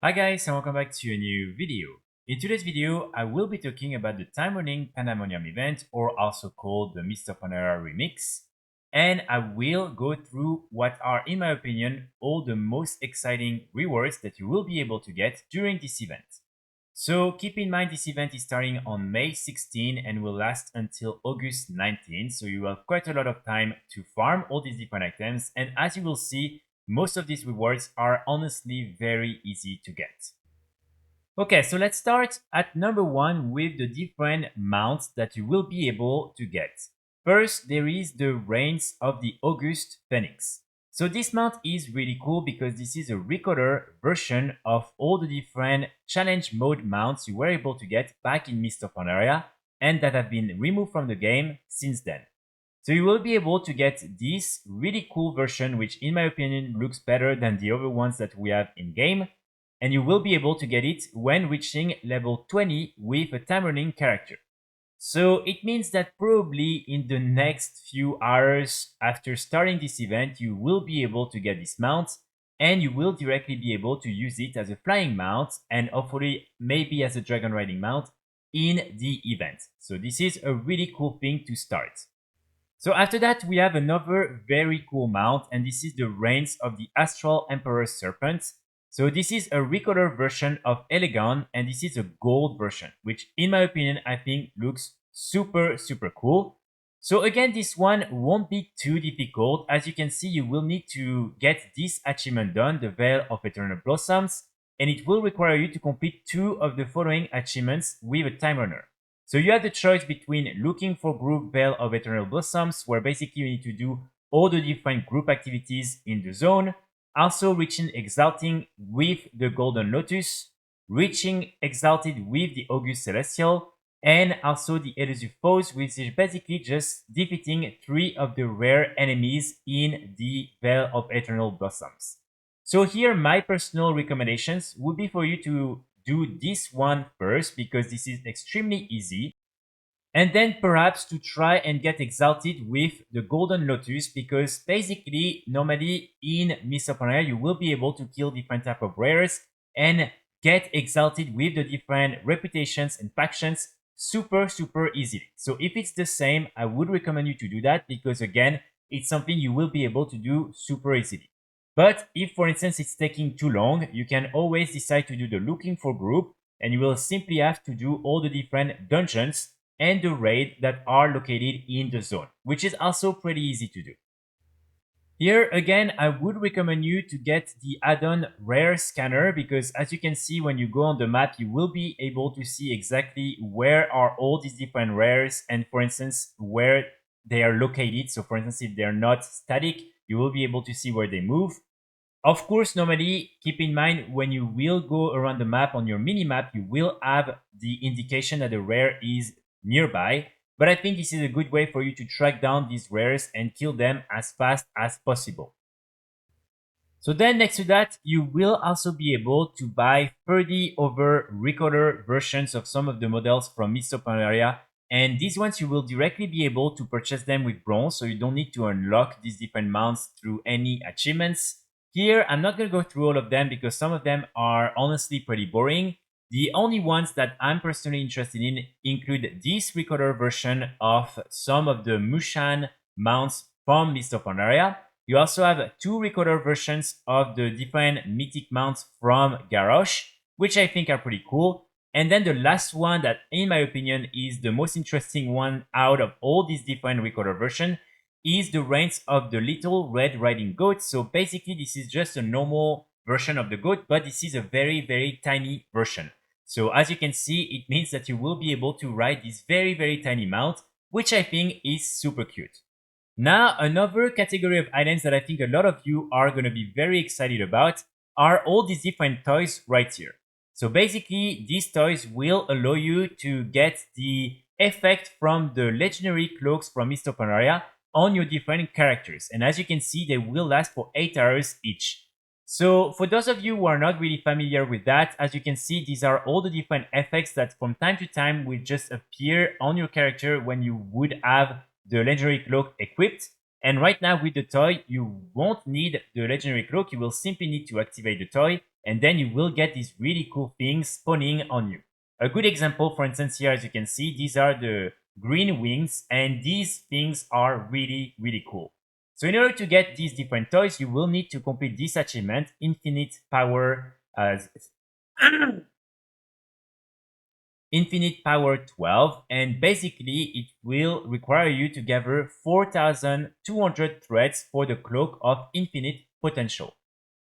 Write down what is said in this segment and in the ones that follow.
Hi guys and welcome back to a new video. In today's video, I will be talking about the Timerunning Pandamonium event, or also called the Mist of Panera remix, and I will go through what are, in my opinion, all the most exciting rewards that you will be able to get during this event. So keep in mind this event is starting on May 16 and will last until August 19, so you have quite a lot of time to farm all these different items, and as you will see, most of these rewards are honestly very easy to get. Okay, so let's start at number one with the different mounts that you will be able to get. First, there is the Reins of the August Phoenix. So this mount is really cool because this is a Recolor version of all the different challenge mode mounts you were able to get back in Mist of Pandaria and that have been removed from the game since then. So you will be able to get this really cool version, which in my opinion looks better than the other ones that we have in game. And you will be able to get it when reaching level 20 with a Timerunning character. So it means that probably in the next few hours after starting this event, you will be able to get this mount and you will directly be able to use it as a flying mount and hopefully maybe as a dragon riding mount in the event. So this is a really cool thing to start. So after that, we have another very cool mount, and this is the Reins of the Astral Emperor Serpent. So this is a Recolor version of Elegon, and this is a gold version, which in my opinion, I think looks super cool. So again, this one won't be too difficult. As you can see, you will need to get this achievement done, the Veil of Eternal Blossoms, and it will require you to complete two of the following achievements with a time runner. So you have the choice between looking for group Veil of Eternal Blossoms, where basically you need to do all the different group activities in the zone, also reaching Exalting with the Golden Lotus, reaching Exalted with the August Celestial, and also the Elusive Foes, which is basically just defeating 3 of the rare enemies in the Veil of Eternal Blossoms. So here my personal recommendations would be for you to do this one first because this is extremely easy. And then perhaps to try and get exalted with the Golden Lotus because basically normally in Mist of Pandaria you will be able to kill different type of rares and get exalted with the different reputations and factions super easily. So if it's the same, I would recommend you to do that because again, it's something you will be able to do super easily. But if, for instance, it's taking too long, you can always decide to do the looking for group and you will simply have to do all the different dungeons and the raid that are located in the zone, which is also pretty easy to do. Here again, I would recommend you to get the Addon rare scanner because as you can see when you go on the map, you will be able to see exactly where are all these different rares and for instance, where they are located. So for instance, if they're not static, you will be able to see where they move. Of course, normally keep in mind when you will go around the map on your mini map, you will have the indication that the rare is nearby. But I think this is a good way for you to track down these rares and kill them as fast as possible. So then next to that, you will also be able to buy 30 other Recolor versions of some of the models from Mist of Pandaria. And these ones you will directly be able to purchase them with bronze, so you don't need to unlock these different mounts through any achievements. Here, I'm not going to go through all of them because some of them are honestly pretty boring. The only ones that I'm personally interested in include this Recolor version of some of the Mushan mounts from Mist of Pandaria. You also have 2 Recolor versions of the different mythic mounts from Garrosh, which I think are pretty cool. And then the last one that, in my opinion, is the most interesting one out of all these different Recolor versions is the Reins of the Little Red Riding Goat. So basically, this is just a normal version of the goat, but this is a very tiny version. So as you can see, it means that you will be able to ride this very tiny mount, which I think is super cute. Now, another category of items that I think a lot of you are going to be very excited about are all these different toys right here. So basically, these toys will allow you to get the effect from the legendary cloaks from Mist of Pandaria on your different characters. And as you can see, they will last for 8 hours each. So for those of you who are not really familiar with that, as you can see, these are all the different effects that from time to time will just appear on your character when you would have the legendary cloak equipped. And right now with the toy, you won't need the legendary cloak. You will simply need to activate the toy and then you will get these really cool things spawning on you. A good example, for instance, here, as you can see, these are the green wings, and these things are really, really cool. So in order to get these different toys, you will need to complete this achievement, Infinite Power, Infinite Power 12, and basically it will require you to gather 4,200 threads for the Cloak of Infinite Potential.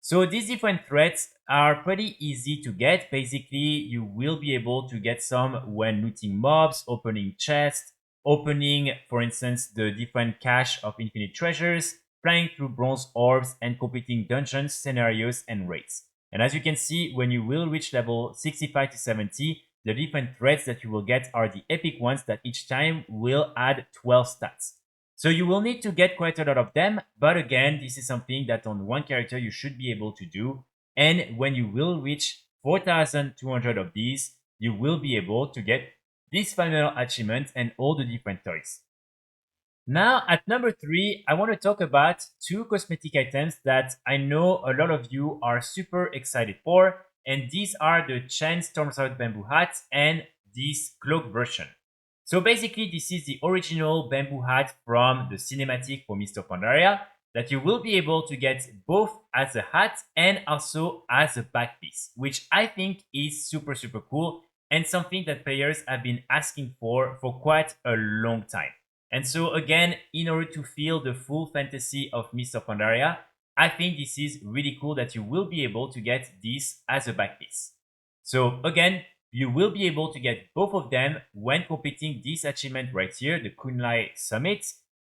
So these different threads are pretty easy to get. Basically, you will be able to get some when looting mobs, opening chests, opening, for instance, the different cache of infinite treasures, flying through bronze orbs, and completing dungeons, scenarios, and raids. And as you can see, when you will reach level 65 to 70, the different threads that you will get are the epic ones that each time will add 12 stats. So you will need to get quite a lot of them, but again, this is something that on one character you should be able to do. And when you will reach 4,200 of these, you will be able to get this final achievement and all the different toys. Now, at number 3, I want to talk about 2 cosmetic items that I know a lot of you are super excited for, and these are the Chen Stormstout bamboo hat and this cloak version. So basically, this is the original bamboo hat from the cinematic for Mist of Pandaria that you will be able to get both as a hat and also as a back piece, which I think is super, super cool and something that players have been asking for quite a long time. And so again, in order to feel the full fantasy of Mist of Pandaria, I think this is really cool that you will be able to get this as a back piece. So again, you will be able to get both of them when completing this achievement right here, the Kunlai Summit.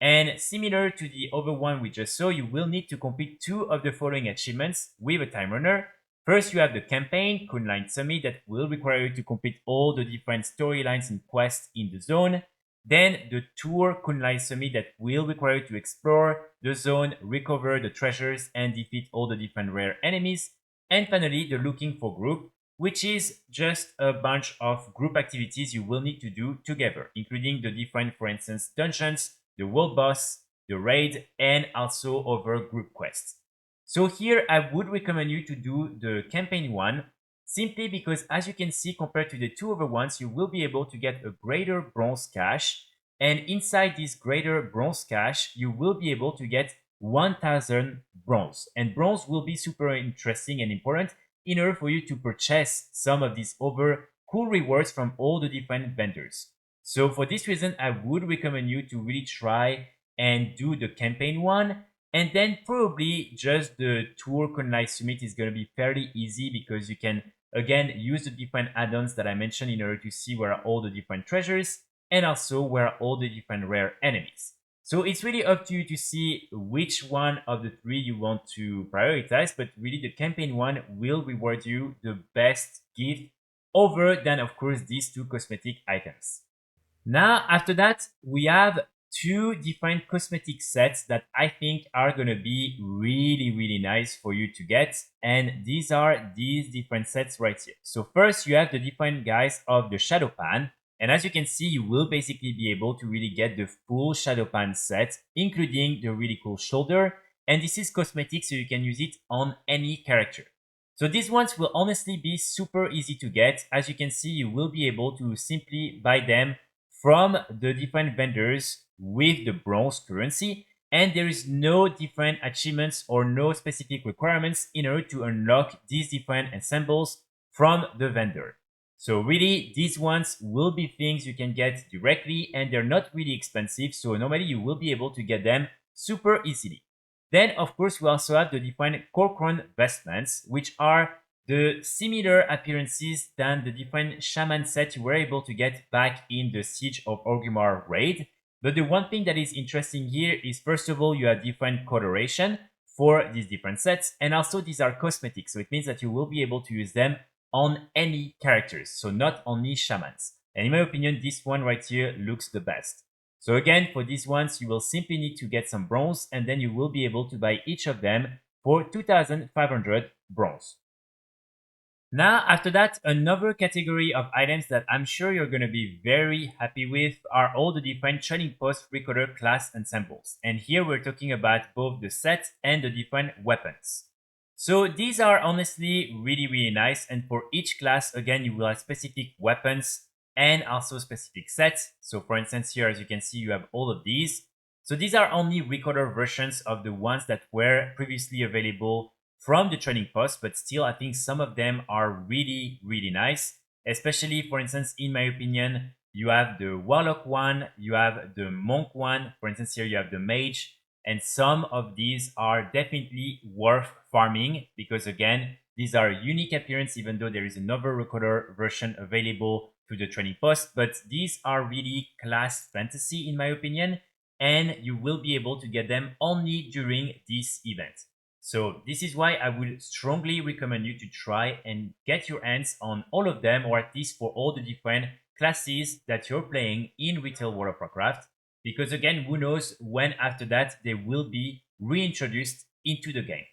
And similar to the other one we just saw, you will need to complete 2 of the following achievements with a time runner. First, you have the campaign, Kunlai Summit, that will require you to complete all the different storylines and quests in the zone. Then the tour Kunlai Summit that will require you to explore the zone, recover the treasures, and defeat all the different rare enemies. And finally, the looking for group, which is just a bunch of group activities you will need to do together, including the different, for instance, dungeons, the world boss, the raid, and also other group quests. So here I would recommend you to do the campaign one, simply because as you can see, compared to the 2 other ones, you will be able to get a greater bronze cache, and inside this greater bronze cache, you will be able to get 1,000 bronze, and bronze will be super interesting and important in order for you to purchase some of these other cool rewards from all the different vendors. So for this reason, I would recommend you to really try and do the campaign one, and then probably just the tour Kunlai Summit is going to be fairly easy because you can again use the different add-ons that I mentioned in order to see where are all the different treasures and also where are all the different rare enemies. So it's really up to you to see which one of the 3 you want to prioritize, but really the campaign one will reward you the best gift over than, of course, these 2 cosmetic items. Now, after that, we have 2 different cosmetic sets that I think are going to be really, really nice for you to get. And these are these different sets right here. So first, you have the different guys of the Shado-Pan. And as you can see, you will basically be able to really get the full Shado-Pan set, including the really cool shoulder. And this is cosmetic, so you can use it on any character. So these ones will honestly be super easy to get. As you can see, you will be able to simply buy them from the different vendors with the bronze currency, and there is no different achievements or no specific requirements in order to unlock these different ensembles from the vendor. So really, these ones will be things you can get directly, and they're not really expensive, so normally you will be able to get them super easily. Then, of course, we also have the different Kor'kron Vestments, which are the similar appearances than the different Shaman set you were able to get back in the Siege of Orgrimmar raid. But the one thing that is interesting here is, first of all, you have different coloration for these different sets, and also these are cosmetic, so it means that you will be able to use them on any characters, so not only Shamans. And in my opinion, this one right here looks the best. So again, for these ones, you will simply need to get some bronze, and then you will be able to buy each of them for 2,500 bronze. Now, after that, another category of items that I'm sure you're going to be very happy with are all the different training post Recolor class ensembles. And here we're talking about both the set and the different weapons. So these are honestly really nice, and for each class, again, you will have specific weapons and also specific sets. So for instance, here, as you can see, you have all of these. So these are only Recolor versions of the ones that were previously available from the training post, but still, I think some of them are really nice. Especially, for instance, in my opinion, you have the Warlock one, you have the Monk one. For instance, here you have the Mage, and some of these are definitely worth farming because again, these are unique appearance even though there is another Recolor version available to the training post, but these are really class fantasy in my opinion, and you will be able to get them only during this event. So this is why I would strongly recommend you to try and get your hands on all of them, or at least for all the different classes that you're playing in Retail World of Warcraft, because again, who knows when after that they will be reintroduced into the game.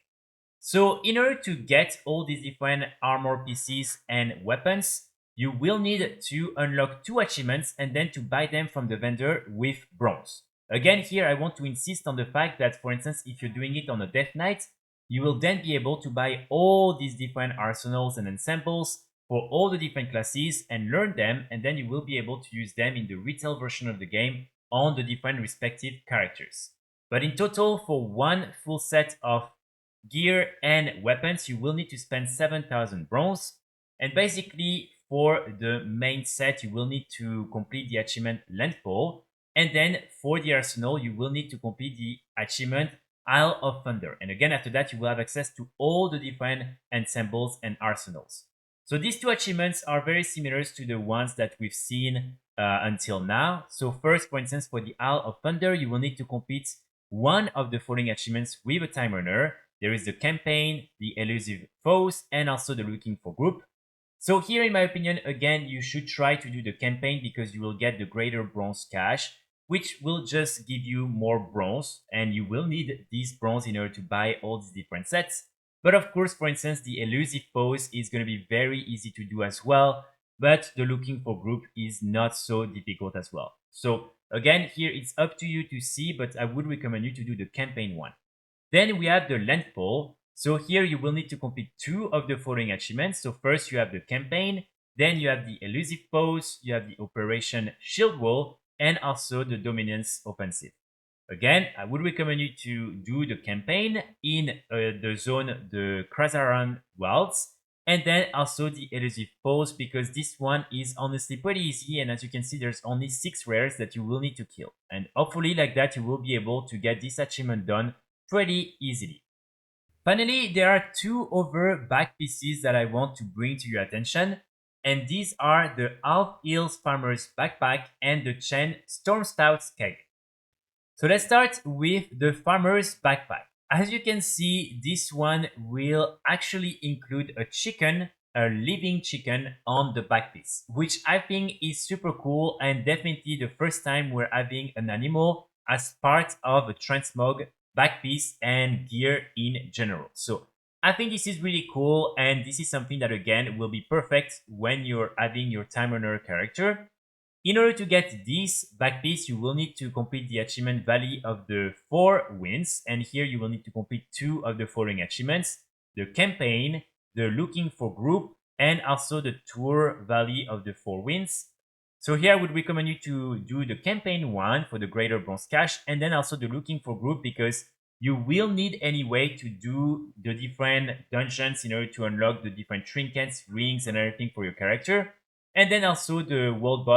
So in order to get all these different armor pieces and weapons, you will need to unlock 2 achievements and then to buy them from the vendor with bronze. Again, here I want to insist on the fact that, for instance, if you're doing it on a Death Knight, you will then be able to buy all these different arsenals and ensembles for all the different classes and learn them, and then you will be able to use them in the retail version of the game on the different respective characters. But in total, for one full set of gear and weapons, you will need to spend 7,000 bronze. And basically, for the main set, you will need to complete the achievement Landfall. And then for the arsenal, you will need to complete the achievement Isle of Thunder. And again, after that, you will have access to all the different ensembles and arsenals. So these 2 achievements are very similar to the ones that we've seen until now. So first, for instance, for the Isle of Thunder, you will need to complete one of the following achievements with a time runner. There is the campaign, the elusive foes, and also the looking for group. So here, in my opinion, again, you should try to do the campaign because you will get the greater bronze cache, which will just give you more bronze, and you will need these bronze in order to buy all these different sets. But of course, for instance, the elusive foes is going to be very easy to do as well, but the looking for group is not so difficult as well. So again, here it's up to you to see, but I would recommend you to do the campaign one. Then we have the Landfall. So here you will need to complete 2 of the following achievements. So first you have the campaign, then you have the elusive foes, you have the Operation Shield Wall, and also the Dominance Offensive. Again, I would recommend you to do the campaign in the zone, the Krazaran Wilds, and then also the elusive foes, because this one is honestly pretty easy, and as you can see, there's only 6 rares that you will need to kill. And hopefully like that, you will be able to get this achievement done pretty easily. Finally, there are 2 other back pieces that I want to bring to your attention, and these are the Halfhill Farmer's Backpack and the Chen Stormstout Keg. So let's start with the Farmer's Backpack. As you can see, this one will actually include a chicken, a living chicken on the back piece, which I think is super cool and definitely the first time we're having an animal as part of a transmog back piece and gear in general. So I think this is really cool, and this is something that again will be perfect when you're having your time runner character. In order to get this back piece, you will need to complete the achievement Valley of the 4 Winds, and here you will need to complete 2 of the following achievements: the campaign, the looking for group, and also the tour Valley of the 4 Winds. So here I would recommend you to do the campaign one for the greater bronze cache, and then also the looking for group, because you will need anyway to do the different dungeons in order to unlock the different trinkets, rings, and everything for your character. And then also the world boss